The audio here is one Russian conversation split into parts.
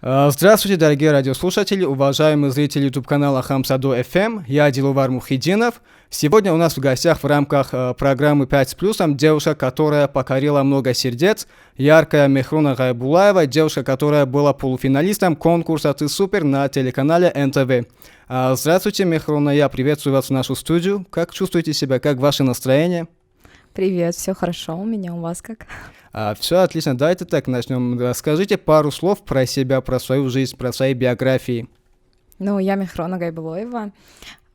Здравствуйте, дорогие радиослушатели, уважаемые зрители YouTube-канала Хамсаду FM. Я Дилувар Мухиддинов. Сегодня у нас в гостях в рамках программы «5 с плюсом» девушка, которая покорила много сердец, яркая Мехруна Гайбулаева, девушка, которая была полуфиналистом конкурса «Ты супер» на телеканале НТВ. Здравствуйте, Мехруна, я приветствую вас в нашу студию. Как чувствуете себя, как ваше настроение? Привет, все хорошо у меня, у вас как? Все отлично, давайте так начнем. Расскажите пару слов про себя, про свою жизнь, про свои биографии. Ну, я Мехрона Гайбулоева,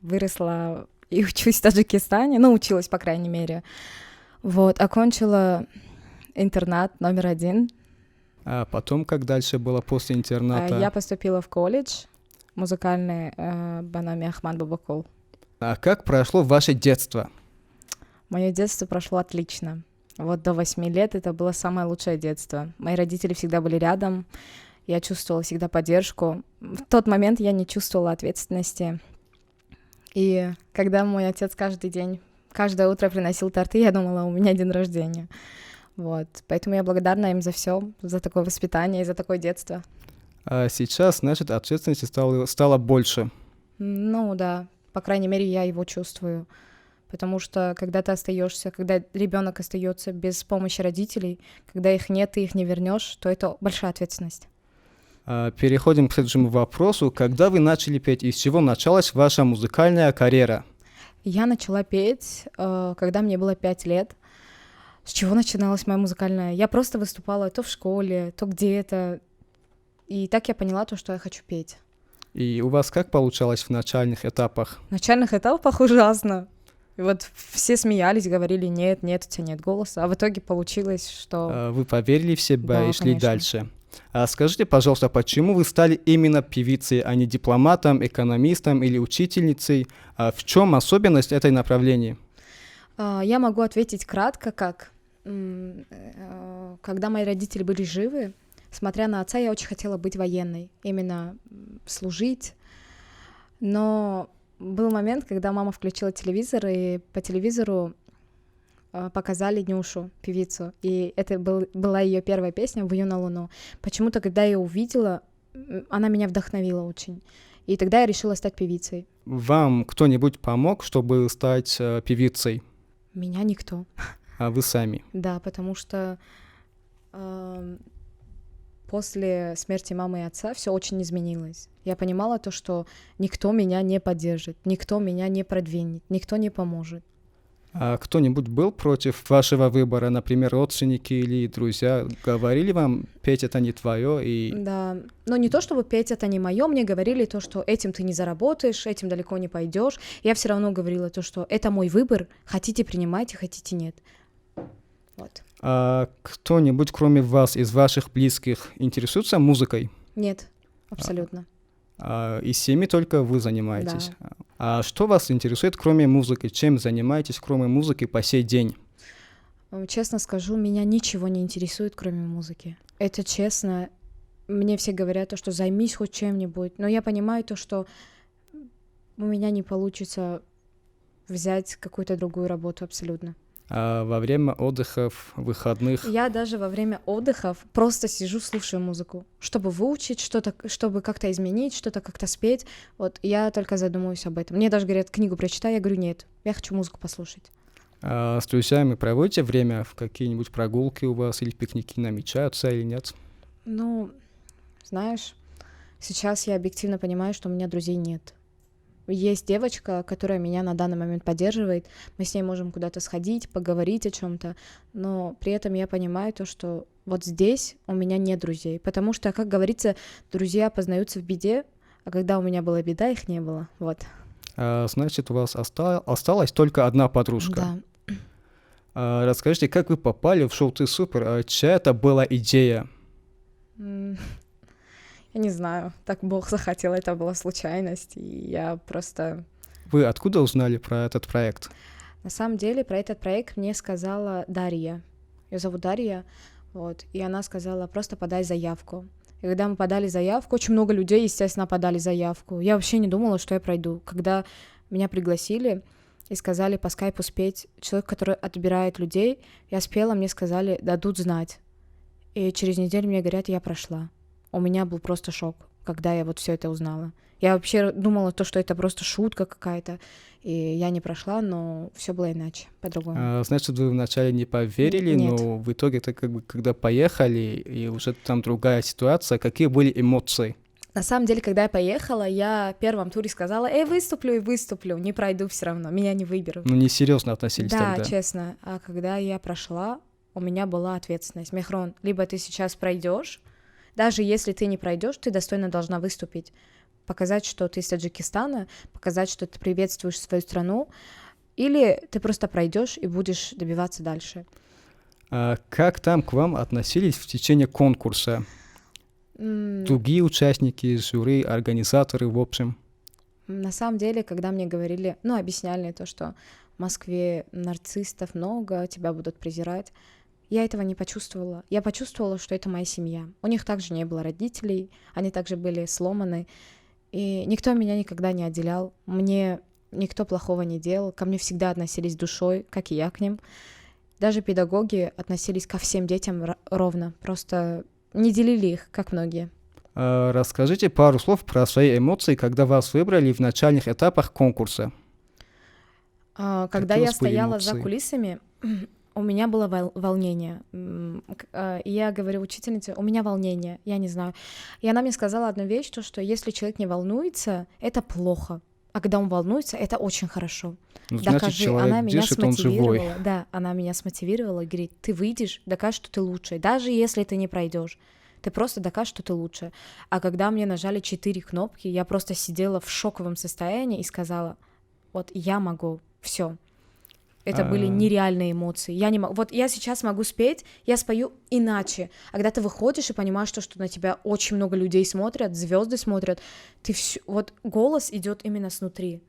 выросла и учусь в Таджикистане, училась, по крайней мере. Вот, окончила интернат номер 1. А потом, как дальше было после интерната? Я поступила в колледж музыкальный Банами Ахмад Бабакул. А как прошло ваше детство? Мое детство прошло отлично. Вот до 8 лет это было самое лучшее детство. Мои родители всегда были рядом, я чувствовала всегда поддержку. В тот момент я не чувствовала ответственности. И когда мой отец каждое утро приносил торты, я думала, у меня день рождения. Вот. Поэтому я благодарна им за все, за такое воспитание и за такое детство. А сейчас, значит, ответственности стало больше. Ну да, по крайней мере, я его чувствую. Потому что когда ребенок остается без помощи родителей, когда их нет, ты их не вернешь, то это большая ответственность. Переходим к следующему вопросу. Когда вы начали петь и с чего началась ваша музыкальная карьера? Я начала петь, когда мне было 5 лет. С чего начиналась моя музыкальная? Я просто выступала то в школе, то где-то. И так я поняла то, что я хочу петь. И у вас как получалось в начальных этапах? В начальных этапах ужасно. И вот все смеялись, говорили, нет, у тебя нет голоса. А в итоге получилось, что... Вы поверили в себя Да, и шли конечно. дальше. Скажите, пожалуйста, почему вы стали именно певицей, а не дипломатом, экономистом или учительницей? В чем особенность этой направления? Я могу ответить кратко, когда мои родители были живы, смотря на отца, я очень хотела быть военной, именно служить. Но был момент, когда мама включила телевизор, и по телевизору показали Нюшу, певицу. И это была ее первая песня «Вою на луну». Почему-то, когда я ее увидела, она меня вдохновила очень. И тогда я решила стать певицей. Вам кто-нибудь помог, чтобы стать певицей? Меня никто. А вы сами? Да, потому что после смерти мамы и отца все очень изменилось. Я понимала то, что никто меня не поддержит, никто меня не продвинет, никто не поможет. А кто-нибудь был против вашего выбора, например, родственники или друзья? Говорили вам, петь это не твое? Да, но не то, чтобы петь это не мое, мне говорили то, что этим ты не заработаешь, этим далеко не пойдешь. Я все равно говорила то, что это мой выбор, хотите принимайте, хотите нет. Вот. А кто-нибудь, кроме вас, из ваших близких, интересуется музыкой? Нет, абсолютно. Из семьи только вы занимаетесь. Да. А что вас интересует, кроме музыки? Чем занимаетесь, кроме музыки, по сей день? Честно скажу, меня ничего не интересует, кроме музыки. Это честно. Мне все говорят то, что займись хоть чем-нибудь. Но я понимаю то, что у меня не получится взять какую-то другую работу абсолютно. А во время отдыхов, выходных? Я даже во время отдыхов просто сижу, слушаю музыку, чтобы выучить что-то, чтобы как-то изменить, что-то как-то спеть. Вот я только задумываюсь об этом. Мне даже говорят, книгу прочитай, я говорю, нет, я хочу музыку послушать. А с друзьями проводите время в какие-нибудь прогулки у вас или пикники намечаются или нет? Знаешь, сейчас я объективно понимаю, что у меня друзей нет. Есть девочка, которая меня на данный момент поддерживает. Мы с ней можем куда-то сходить, поговорить о чем-то, но при этом я понимаю то, что вот здесь у меня нет друзей, потому что, как говорится, друзья познаются в беде, а когда у меня была беда, их не было. Вот. Значит, у вас осталась только одна подружка. Да. Расскажите, как вы попали в шоу «Ты супер»? Чья это была идея? Я не знаю, так Бог захотел, это была случайность, и я просто... Вы откуда узнали про этот проект? На самом деле про этот проект мне сказала Дарья. Ее зовут Дарья, вот, и она сказала, просто подай заявку. И когда мы подали заявку, очень много людей, естественно, подали заявку. Я вообще не думала, что я пройду. Когда меня пригласили и сказали по скайпу спеть, человек, который отбирает людей, я спела, мне сказали, дадут знать. И через неделю мне говорят, я прошла. у меня был просто шок, когда я вот все это узнала. Я вообще думала, что это просто шутка какая-то, и я не прошла, но все было иначе, по-другому. Значит, вы вначале не поверили, Нет. но в итоге, это как бы, когда поехали, и уже там другая ситуация, какие были эмоции? На самом деле, когда я поехала, я в первом туре сказала: выступлю и выступлю, не пройду все равно, меня не выберут. Ну, несерьезно относились Да, тогда. честно. А когда я прошла, у меня была ответственность. Мехрон, либо ты сейчас пройдешь, даже если ты не пройдешь, ты достойно должна выступить. Показать, что ты из Таджикистана, показать, что ты приветствуешь свою страну, или ты просто пройдешь и будешь добиваться дальше. Как там к вам относились в течение конкурса? Другие участники, жюри, организаторы, в общем? На самом деле, когда мне говорили, объясняли то, что в Москве нарциссов много, тебя будут презирать, я этого не почувствовала. Я почувствовала, что это моя семья. У них также не было родителей, они также были сломаны, и никто меня никогда не отделял, мне никто плохого не делал, ко мне всегда относились душой, как и я к ним. Даже педагоги относились ко всем детям ровно, просто не делили их, как многие. Расскажите пару слов про свои эмоции, когда вас выбрали в начальных этапах конкурса. Когда я стояла за кулисами, у меня было волнение. И я говорю учительнице: у меня волнение, я не знаю. И она мне сказала одну вещь, что если человек не волнуется, это плохо. А когда он волнуется, это очень хорошо. Значит, докажи, человек она меня дышит, он живой. Да, она меня смотивировала и говорит: ты выйдешь, докажешь, что ты лучшая. Даже если ты не пройдешь, ты просто докажешь, что ты лучшая. А когда мне нажали 4 кнопки, я просто сидела в шоковом состоянии и сказала: вот я могу, все. Это были нереальные эмоции. Я не могу. Вот я сейчас могу спеть, я спою иначе. А когда ты выходишь и понимаешь, что на тебя очень много людей смотрят, звезды смотрят, вот голос идет именно снутри.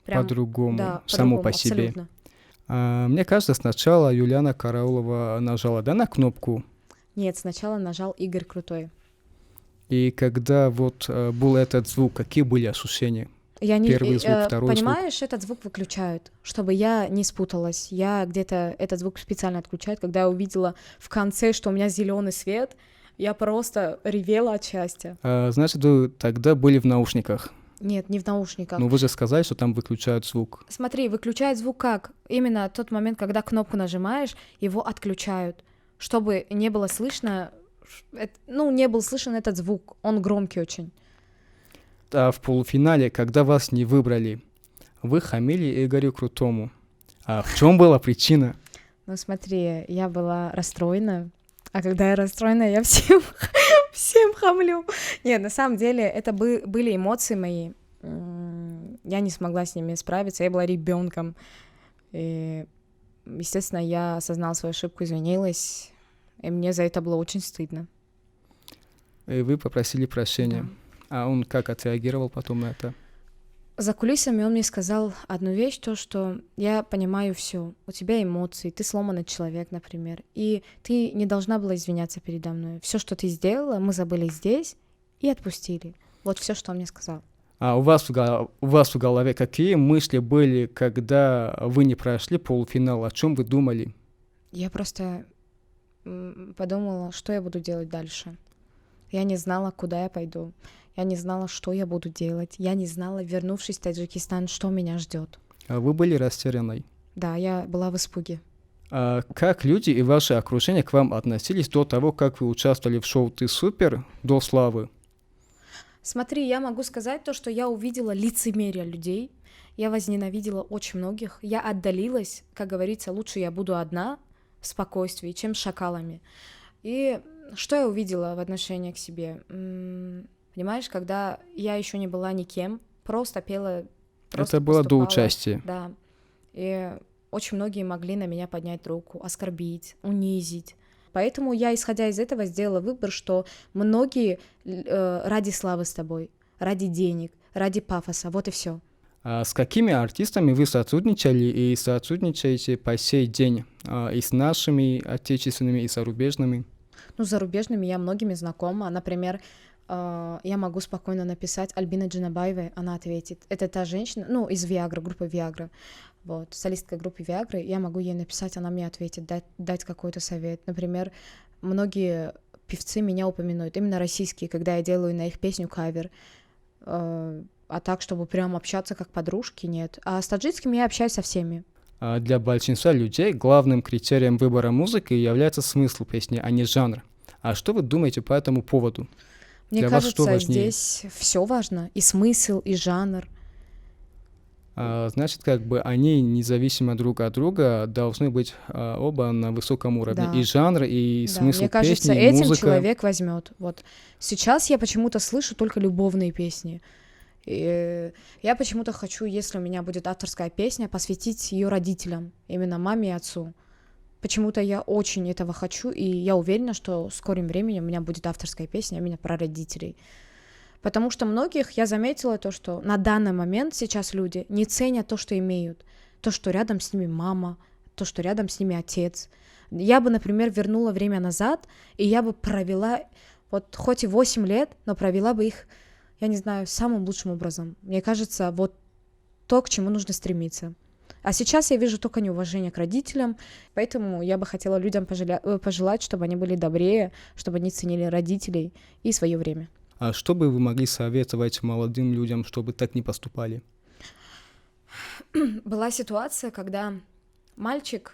Прям, по-другому, да, само по себе. Абсолютно. Мне кажется, сначала Юлиана Караулова нажала, да, на кнопку? Нет, сначала нажал Игорь Крутой. И когда вот был этот звук, какие были ощущения? Первый звук, второй понимаешь, звук. этот звук выключают, чтобы я не спуталась. Я где-то этот звук специально отключают. Когда я увидела в конце, что у меня зеленый свет, я просто ревела от счастья. Значит, вы тогда были в наушниках? Нет, не в наушниках. Ну, вы же сказали, что там выключают звук. Смотри, выключают звук как? Именно тот момент, когда кнопку нажимаешь, его отключают, чтобы не было слышно, не был слышен этот звук, он громкий очень. А в полуфинале, когда вас не выбрали, вы хамили Игорю Крутому. А в чем была причина? Ну смотри, я была расстроена, а когда я расстроена, я всем хамлю. Нет, на самом деле это были эмоции мои. Я не смогла с ними справиться, я была ребенком. И, естественно, я осознала свою ошибку, извинилась, и мне за это было очень стыдно. И вы попросили прощения. Да. А он как отреагировал потом на это? За кулисами он мне сказал одну вещь, что я понимаю все. У тебя эмоции, ты сломанный человек, например, и ты не должна была извиняться передо мной. Все, что ты сделала, мы забыли здесь и отпустили. Вот все, что он мне сказал. А у вас в голове какие мысли были, когда вы не прошли полуфинал? О чем вы думали? Я просто подумала, что я буду делать дальше. Я не знала, куда я пойду. Я не знала, что я буду делать. Я не знала, вернувшись в Таджикистан, что меня ждет. А вы были растерянной? Да, я была в испуге. А как люди и ваше окружение к вам относились до того, как вы участвовали в шоу «Ты супер» до славы? Смотри, я могу сказать что я увидела лицемерие людей. Я возненавидела очень многих. Я отдалилась, как говорится, лучше я буду одна в спокойствии, чем с шакалами. И что я увидела в отношении к себе? Понимаешь, когда я еще не была никем, просто пела, просто это было поступала, до участия. Да. И очень многие могли на меня поднять руку, оскорбить, унизить. Поэтому я, исходя из этого, сделала выбор, что многие ради славы с тобой, ради денег, ради пафоса, вот и все. А с какими артистами вы сотрудничали и сотрудничаете по сей день? И с нашими отечественными, и зарубежными? Ну, с зарубежными я многими знакома. Например, я могу спокойно написать Альбина Джанабаевой, она ответит. Это та женщина, из Viagra, группы Viagra, вот, солистка группы Viagra, я могу ей написать, она мне ответит, дать какой-то совет. Например, многие певцы меня упоминают, именно российские, когда я делаю на их песню кавер. А так, чтобы прям общаться как подружки, нет. А с таджикскими я общаюсь со всеми. Для большинства людей главным критерием выбора музыки является смысл песни, а не жанр. А что вы думаете по этому поводу? Мне Для вас что кажется, важнее? здесь все важно. И смысл, и жанр. Значит, как бы они независимо друг от друга должны быть оба на высоком уровне. Да. И жанр, и Да, смысл мне кажется, песни, и этим музыка. человек возьмет. Вот сейчас я почему-то слышу только любовные песни. И я почему-то хочу, если у меня будет авторская песня, посвятить ее родителям, именно маме и отцу. Почему-то я очень этого хочу, и я уверена, что в скором времени у меня будет авторская песня именно про родителей. Потому что многих я заметила то, что на данный момент сейчас люди не ценят то, что имеют. То, что рядом с ними мама, то, что рядом с ними отец. Я бы, например, вернула время назад, и я бы провела, вот хоть и 8 лет, но провела бы их, я не знаю, самым лучшим образом. Мне кажется, вот то, к чему нужно стремиться. А сейчас я вижу только неуважение к родителям, поэтому я бы хотела людям пожелать, чтобы они были добрее, чтобы они ценили родителей и свое время. А что бы вы могли советовать молодым людям, чтобы так не поступали? Была ситуация, когда мальчик,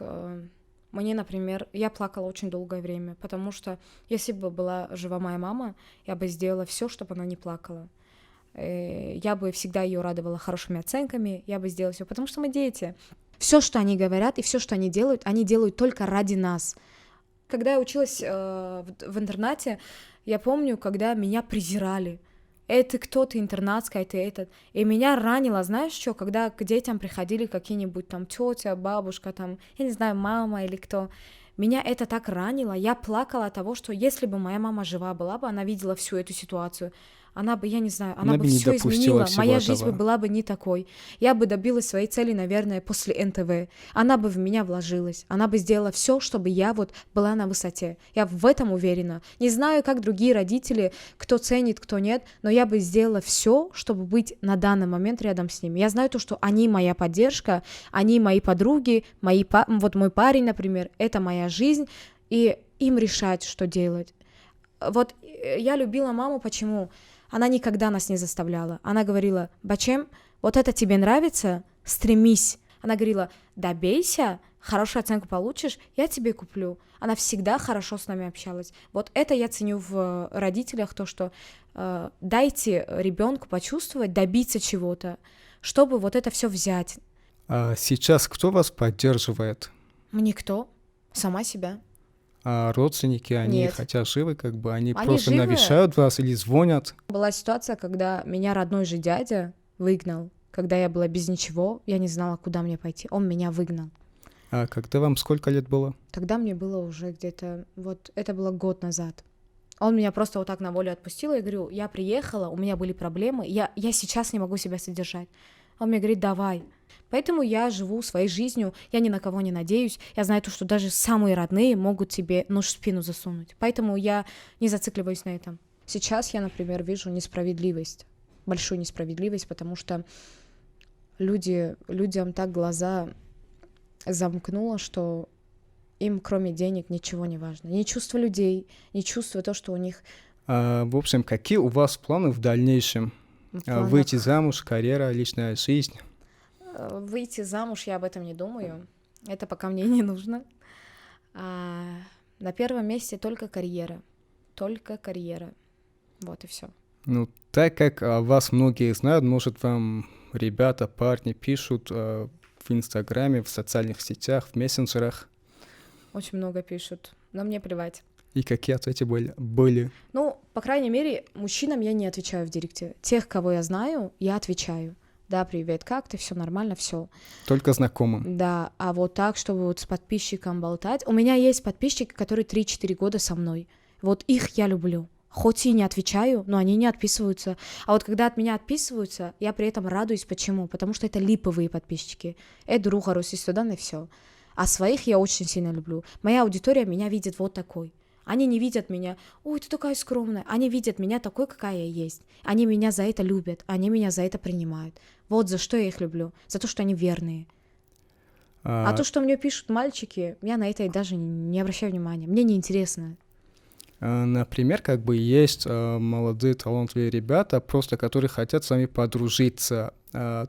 мне, например, я плакала очень долгое время, потому что если бы была жива моя мама, я бы сделала все, чтобы она не плакала. Я бы всегда ее радовала хорошими оценками, я бы сделала все, потому что мы дети. Все, что они говорят и все, что они делают только ради нас. Когда я училась в интернате, я помню, когда меня презирали. Это кто-то интернатская, это этот. И меня ранило, знаешь что, когда к детям приходили какие-нибудь там тетя, бабушка, там, я не знаю, мама или кто. Меня это так ранило. Я плакала от того, что если бы моя мама жива была бы, она видела всю эту ситуацию, она бы, я не знаю, она бы не все допустила изменила. всего Моя этого. жизнь бы была бы не такой. Я бы добилась своей цели, наверное, после НТВ. Она бы в меня вложилась. Она бы сделала все, чтобы я вот была на высоте. Я в этом уверена. Не знаю, как другие родители, кто ценит, кто нет, но я бы сделала все, чтобы быть на данный момент рядом с ними. Я знаю то, что они моя поддержка, они мои подруги, вот мой парень, например, это моя жизнь, и им решать, что делать. Вот я любила маму, почему? Она никогда нас не заставляла. Она говорила: «Бачем, вот это тебе нравится? Стремись». Она говорила: «Добейся, хорошую оценку получишь, я тебе куплю». Она всегда хорошо с нами общалась. Вот это я ценю в родителях, то, что дайте ребенку почувствовать, добиться чего-то, чтобы вот это все взять. А сейчас кто вас поддерживает? Никто. Сама себя. А родственники, они Нет. хотя живы, как бы, они Они просто живы. навещают вас или звонят? Была ситуация, когда меня родной же дядя выгнал, когда я была без ничего, я не знала, куда мне пойти. Он меня выгнал. А когда вам сколько лет было? Тогда мне было уже где-то, вот это было год назад. Он меня просто вот так на волю отпустил, и говорю: я приехала, у меня были проблемы, я сейчас не могу себя содержать. Он мне говорит: давай. Поэтому я живу своей жизнью, я ни на кого не надеюсь, я знаю то, что даже самые родные могут тебе нож в спину засунуть. Поэтому я не зацикливаюсь на этом. Сейчас я, например, вижу несправедливость, большую несправедливость, потому что людям так глаза замкнуло, что им кроме денег ничего не важно. Ни чувство людей, ни чувство то, что у них... В общем, какие у вас планы в дальнейшем? Выйти замуж, карьера, личная жизнь? Выйти замуж я об этом не думаю. Это пока мне не нужно. На первом месте только карьера. Только карьера. Вот и все. Ну, так как вас многие знают, может, вам ребята, парни пишут в Инстаграме, в социальных сетях, в мессенджерах? Очень много пишут, но мне плевать. И какие ответы были? Ну, по крайней мере, мужчинам я не отвечаю в директе. Тех, кого я знаю, я отвечаю. Да, привет, как ты? Все нормально, все. Только знакомым? Да, а вот так, чтобы вот с подписчиком болтать. У меня есть подписчики, которые 3-4 года со мной. Вот их я люблю. Хоть и не отвечаю, но они не отписываются. А вот когда от меня отписываются, я при этом радуюсь. Почему? Потому что это липовые подписчики. Друга Руси сюда и все. А своих я очень сильно люблю. Моя аудитория меня видит вот такой. Они не видят меня: ой, ты такая скромная. Они видят меня такой, какая я есть. Они меня за это любят, они меня за это принимают. Вот за что я их люблю. За то, что они верные. А то, что мне пишут мальчики, я на это даже не обращаю внимания. Мне неинтересно. Например, как бы есть молодые талантливые ребята, просто которые хотят с вами подружиться.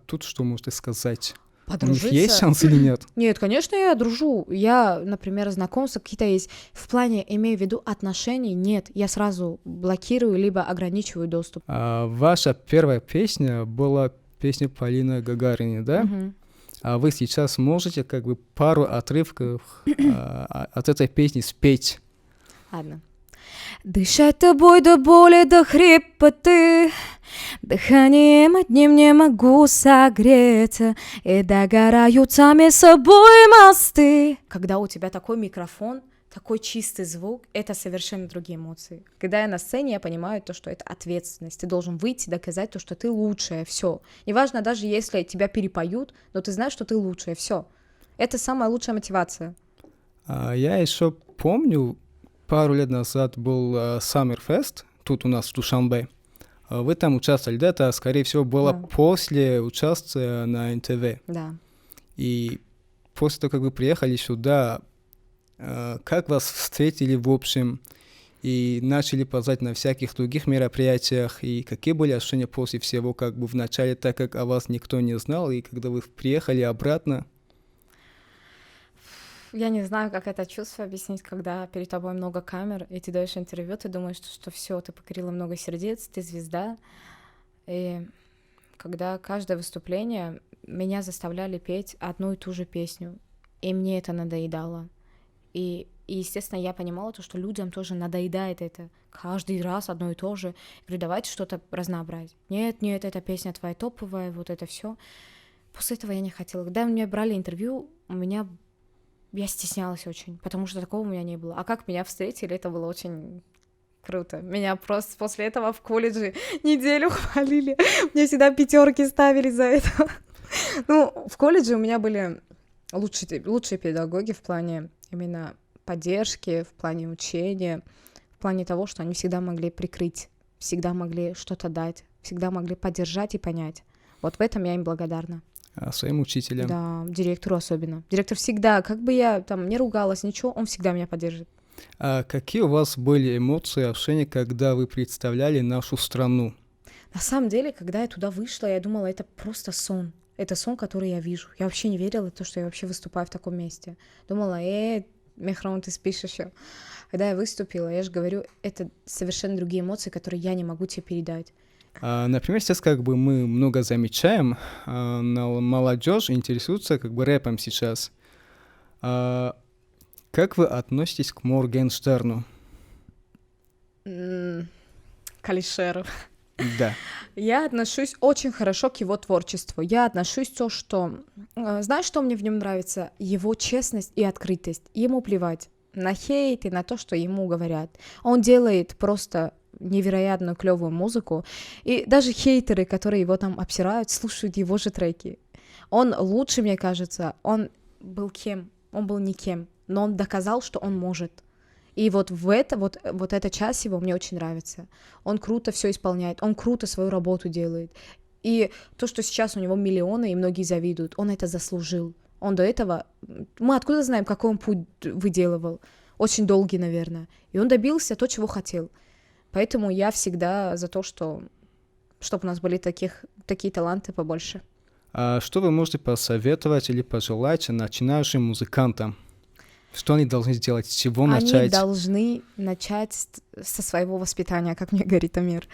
Тут что можете сказать? У них есть Подружиться? шанс или нет? Нет, конечно, я дружу. Я, например, знакомства какие-то есть. В плане, имею в виду отношений, нет. Я сразу блокирую, либо ограничиваю доступ. Ваша первая песня была песня Полины Гагариной, да? Мгм. А вы сейчас можете как бы пару отрывков от этой песни спеть? Ладно. Дышать тобой до боли, до хрипоты, дыханием одним не могу согреться, и догорают сами собой мосты. Когда у тебя такой микрофон, такой чистый звук, это совершенно другие эмоции. Когда я на сцене, я понимаю то, что это ответственность. Ты должен выйти, доказать то, что ты лучшая, все. Неважно, даже если тебя перепоют, но ты знаешь, что ты лучшая, все. Это самая лучшая мотивация. Я еще помню, пару лет назад был Summerfest, тут у нас в Душанбе. Вы там участвовали, да? Это, скорее всего, было Да. после участия на НТВ. Да. И после того, как вы приехали сюда, как вас встретили в общем? И начали позвать на всяких других мероприятиях? И какие были ощущения после всего, как бы в начале, так как о вас никто не знал, и когда вы приехали обратно? Я не знаю, как это чувство объяснить, когда перед тобой много камер, и ты даешь интервью, ты думаешь, что все, ты покорила много сердец, ты звезда. И когда каждое выступление меня заставляли петь одну и ту же песню, и мне это надоедало. И естественно, я понимала то, что людям тоже надоедает это. Каждый раз одно и то же. Я говорю, давайте что-то разнообразить. Нет, эта песня твоя топовая, вот это все. После этого я не хотела. Когда у меня брали интервью, я стеснялась очень, потому что такого у меня не было. А как меня встретили, это было очень круто. Меня просто после этого в колледже неделю хвалили. Мне всегда 5 ставили за это. Ну, в колледже у меня были лучшие педагоги в плане именно поддержки, в плане учения, в плане того, что они всегда могли прикрыть, всегда могли что-то дать, всегда могли поддержать и понять. Вот в этом я им благодарна. Своим учителям? Да, директору особенно. Директор всегда, как бы я там не ругалась, ничего, он всегда меня поддержит. А какие у вас были эмоции, ощущения, когда вы представляли нашу страну? На самом деле, когда я туда вышла, я думала, это просто сон. Это сон, который я вижу. Я вообще не верила в то, что я вообще выступаю в таком месте. Думала, Мехрон, ты спишь еще. Когда я выступила, я же говорю, это совершенно другие эмоции, которые я не могу тебе передать. Например, сейчас как бы мы много замечаем, молодежь интересуется как бы рэпом сейчас. Как вы относитесь к Моргенштерну? К Алишеру. Да. Я отношусь очень хорошо к его творчеству. Я отношусь то, что... Знаешь, что мне в нем нравится? Его честность и открытость. Ему плевать на хейт и на то, что ему говорят. Он делает просто невероятно клевую музыку. И даже хейтеры, которые его там обсирают, слушают его же треки. Он лучше, мне кажется. Он был кем? Он был никем. Но он доказал, что он может. И вот эта часть его мне очень нравится. Он круто все исполняет, он круто свою работу делает. И то, что сейчас у него миллионы, и многие завидуют, он это заслужил. Он до этого... Мы откуда знаем, какой он путь выделывал? Очень долгий, наверное. И он добился то, чего хотел. Поэтому я всегда за то, чтобы у нас были такие таланты побольше. А что вы можете посоветовать или пожелать начинающим музыкантам? Что они должны сделать? С чего начать? Они должны начать со своего воспитания, как мне говорит Амир.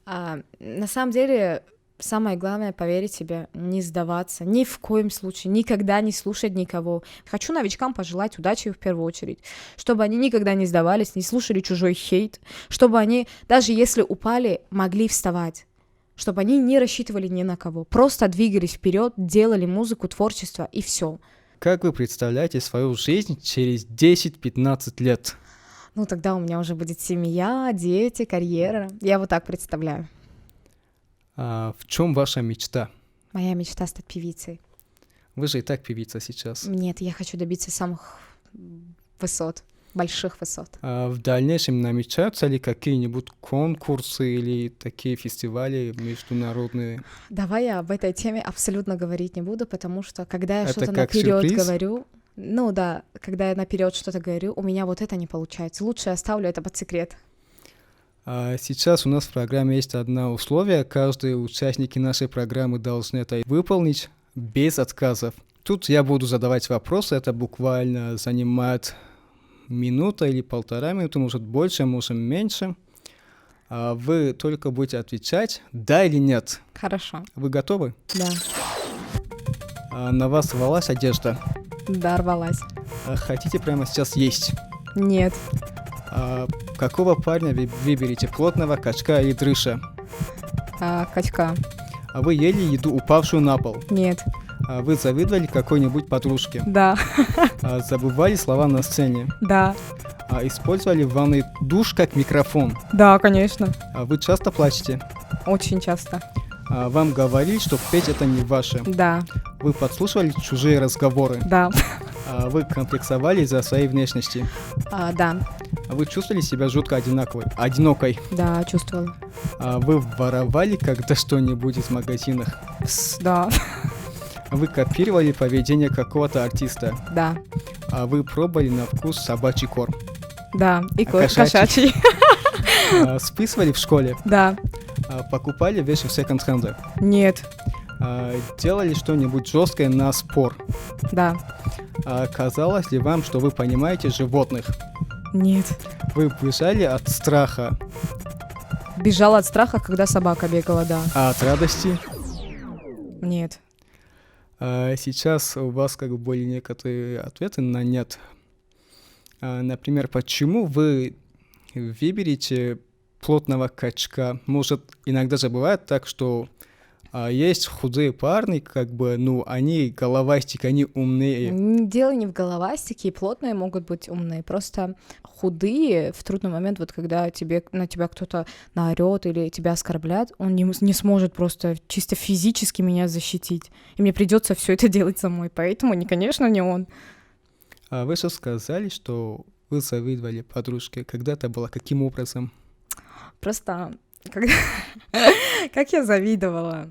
На самом деле, самое главное — поверить в себя, не сдаваться, ни в коем случае, никогда не слушать никого. Хочу новичкам пожелать удачи в первую очередь, чтобы они никогда не сдавались, не слушали чужой хейт, чтобы они, даже если упали, могли вставать, чтобы они не рассчитывали ни на кого, просто двигались вперед, делали музыку, творчество и все. Как вы представляете свою жизнь через 10-15 лет? Ну, тогда у меня уже будет семья, дети, карьера. Я вот так представляю. В чем ваша мечта? Моя мечта — стать певицей. Вы же и так певица сейчас. Нет, я хочу добиться самых высот, больших высот. В дальнейшем намечаются ли какие-нибудь конкурсы или такие фестивали международные? Давай я об этой теме абсолютно говорить не буду, потому что когда я Это что-то как наперед сюрприз? говорю, Ну да, когда я наперед что-то говорю, у меня вот это не получается. Лучше я оставлю это под секрет. Сейчас у нас в программе есть одно условие. Каждый участник нашей программы должен это выполнить без отказов. Тут я буду задавать вопросы. Это буквально занимает минута или 1,5 минуты, может больше, может меньше. Вы только будете отвечать да или нет. Хорошо. Вы готовы? Да. На вас рвалась одежда? Да, рвалась. Хотите прямо сейчас есть? Нет. Какого парня вы выберете? Плотного, качка или дрыша? Качка. Вы ели еду, упавшую на пол? Нет. Вы завидовали какой-нибудь подружке? Да. Забывали слова на сцене? Да. Использовали в ванной душ как микрофон? Да, конечно. Вы часто плачете? Очень часто. Вам говорили, что петь это не ваше? Да. Вы подслушивали чужие разговоры? Да. Вы комплексовали из-за своей внешности? Да. Вы чувствовали себя жутко одинокой? Да, чувствовала. Вы воровали когда что-нибудь из магазинов? Да. Вы копировали поведение какого-то артиста? Да. Вы пробовали на вкус собачий корм? Да. И кошачий? Списывали в школе? Да. Покупали вещи в секонд-хендах? Нет. Делали что-нибудь жесткое на спор? Да. Казалось ли вам, что вы понимаете животных? Нет. Вы бежали от страха? Бежала от страха, когда собака бегала, да. А от радости? Нет. Сейчас у вас как бы были некоторые ответы на нет. Например, почему вы выберете плотного качка? Может, иногда же бывает так, что есть худые парни, как бы, они головастики, они умные. Дело не в головастике, и плотные могут быть умные. Просто худые в трудный момент, вот когда на тебя кто-то наорет или тебя оскорбляет, он не сможет просто чисто физически меня защитить. И мне придется все это делать самой. Поэтому, конечно, не он. Вы же сказали, что вы завидовали подружке. Когда это было? Каким образом? Просто как я завидовала,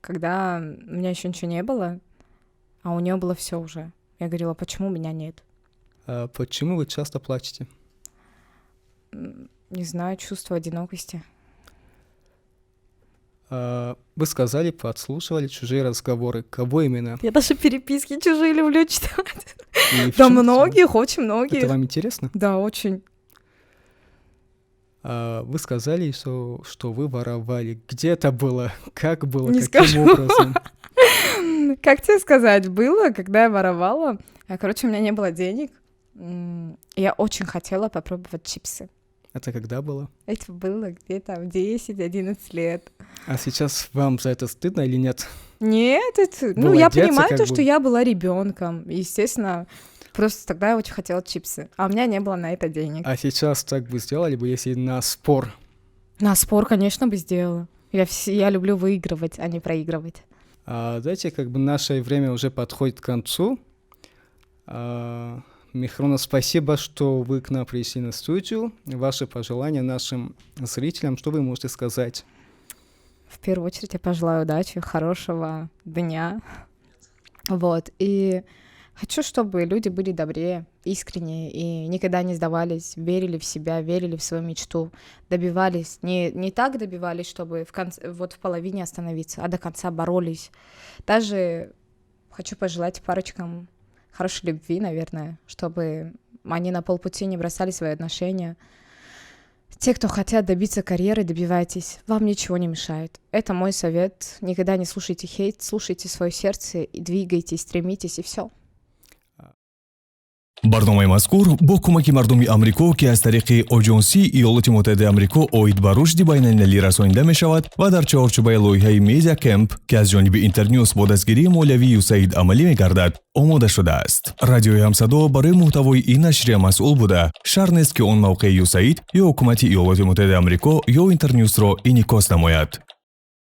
когда у меня еще ничего не было, а у нее было все уже. Я говорила, почему у меня нет? Почему вы часто плачете? Не знаю, чувство одинокости. Вы сказали, подслушивали чужие разговоры. Кого именно? Я даже переписки чужие люблю читать. Да многих, очень многих. Это вам интересно? Да, очень. Вы сказали, что вы воровали. Где это было? Как было? Не Каким скажу. образом? Как тебе сказать? Было, когда я воровала. Короче, у меня не было денег. Я очень хотела попробовать чипсы. Это когда было? Это было где-то в 10-11 лет. А сейчас вам за это стыдно или нет? Нет, я понимаю то, что я была ребенком. Естественно, просто тогда я очень хотела чипсы. А у меня не было на это денег. А сейчас так бы сделали бы, если на спор? На спор, конечно, бы сделала. Я люблю выигрывать, а не проигрывать. Знаете, наше время уже подходит к концу. Мехрона, спасибо, что вы к нам пришли на студию. Ваши пожелания нашим зрителям, что вы можете сказать? В первую очередь я пожелаю удачи, хорошего дня. И хочу, чтобы люди были добрее, искренние и никогда не сдавались, верили в себя, верили в свою мечту, добивались. Не так добивались, чтобы в половине остановиться, а до конца боролись. Даже хочу пожелать парочкам хорошей любви, наверное, чтобы они на полпути не бросали свои отношения. Те, кто хотят добиться карьеры, добивайтесь. Вам ничего не мешает. Это мой совет. Никогда не слушайте хейт, слушайте свое сердце и двигайтесь, стремитесь, и все. барномаи мазкур бо кӯмаки мардуми амрико ки аз тариқи оҷонсии иёлоти муттаҳидаи амрико оид ба рушди байналмилалӣ расонида мешавад ва дар чаҳорчӯбаи лоиҳаи Media Camp ки аз ҷониби Интерnews бо дастгирии молиявии USAID амалӣ мегардад омода шудааст. Радиои Ҳамсадо барои муҳтавои ин нашрия масъул буда, шарт нест ки он мавқеи USAID ё ҳукумати иёлоти муттаҳидаи амрико ё Интернewsро инъикос намояд.